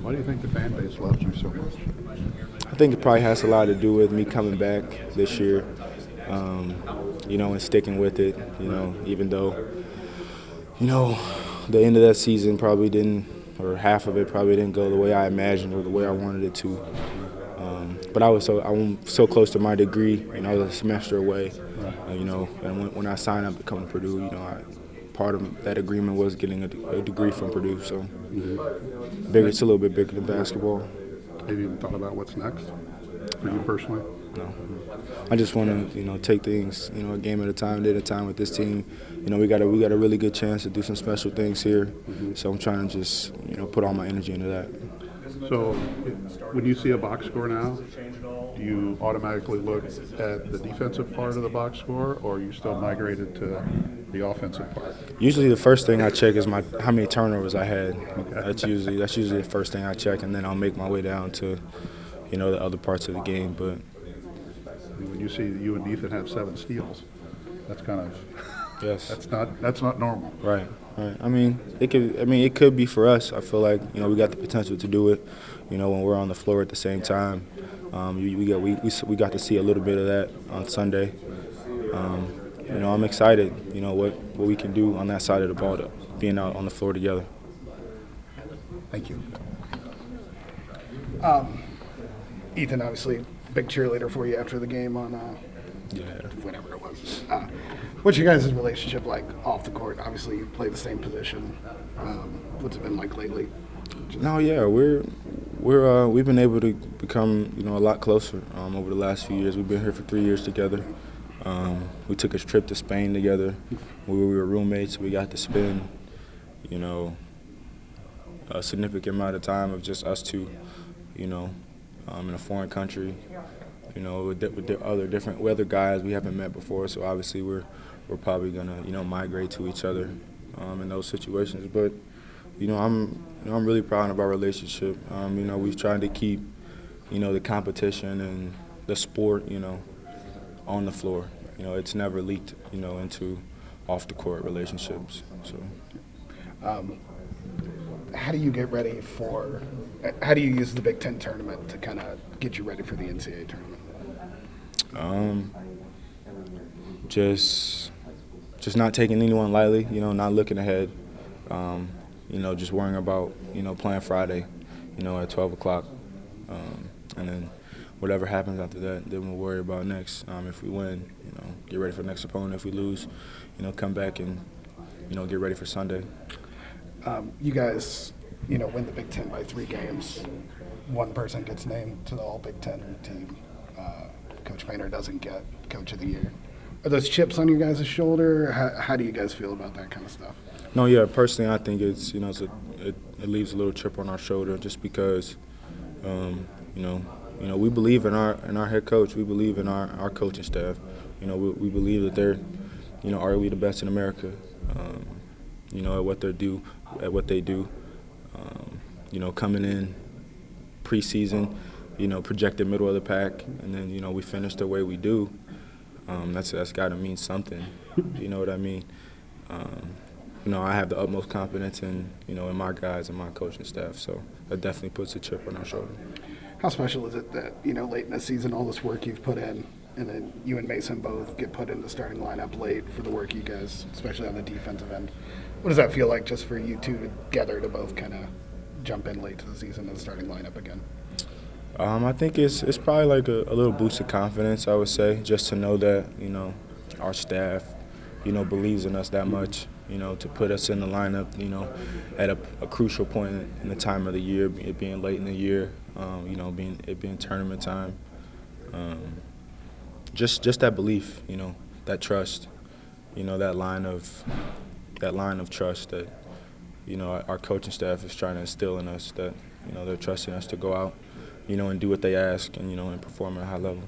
Why do you think the fan base loves you so much? I think it probably has a lot to do with me coming back this year, and sticking with it, even though, the end of that season probably didn't, or half of it probably didn't go the way I imagined or the way I wanted it to. But I'm so close to my degree, I was a semester away, and when I signed up to come to Purdue, part of that agreement was getting a degree from Purdue, so it's a little bit bigger than basketball. Have you even thought about what's next for you personally? No. I just want to, take things, a game at a time, day at a time with this team. We got a really good chance to do some special things here. So I'm trying to just, put all my energy into that. So when you see a box score now, do you automatically look at the defensive part of the box score, or are you still migrated to the offensive part? Usually the first thing I check is how many turnovers I had. Okay. That's usually the first thing I check, and then I'll make my way down to, the other parts of the game. But when you see you and Ethan have 7 steals, that's kind of yes, that's not normal. Right. It could be for us. I feel like we got the potential to do it. When we're on the floor at the same time, we got to see a little bit of that on Sunday. I'm excited. What we can do on that side of the ball, being out on the floor together. Thank you. Ethan, obviously, big cheerleader for you after the game on whatever it was. What's your guys' relationship like off the court? Obviously, you play the same position. What's it been like lately? We've been able to become a lot closer over the last few years. We've been here for 3 years together. We took a trip to Spain together. We were roommates. We got to spend a significant amount of time of just us two, in a foreign country, with the other guys we haven't met before. So obviously we're probably gonna migrate to each other in those situations. But I'm really proud of our relationship. We've tried to keep the competition and the sport on the floor. It's never leaked into off the court relationships. So. How do you get ready for? How do you use the Big Ten tournament to kind of get you ready for the NCAA tournament? Just not taking anyone lightly. Not looking ahead. Just worrying about playing Friday, at 12 o'clock, and then whatever happens after that, then we'll worry about next. If we win, get ready for the next opponent. If we lose, come back and get ready for Sunday. You guys, win the Big Ten by 3 games. One person gets named to the All Big Ten team. Coach Painter doesn't get Coach of the Year. Are those chips on your guys' shoulder? How do you guys feel about that kind of stuff? No, yeah. Personally, I think it's it leaves a little chip on our shoulder just because, we believe in our head coach. We believe in our coaching staff. We believe that they're, arguably the best in America. At what they do. Coming in preseason, projected middle of the pack, and then we finish the way we do. That's got to mean something. You know what I mean? I have the utmost confidence in my guys and my coaching staff, so that definitely puts a chip on our shoulder. How special is it that late in the season, all this work you've put in, and then you and Mason both get put in the starting lineup late for the work you guys, especially on the defensive end? What does that feel like just for you two together to both kind of jump in late to the season in the starting lineup again? I think it's probably like a little boost of confidence, I would say, just to know that, our staff, believes in us that much, to put us in the lineup, at a crucial point in the time of the year, it being late in the year, being tournament time. Just that belief, that trust, that line of trust that, our coaching staff is trying to instill in us, that, they're trusting us to go out, and do what they ask and, and perform at a high level.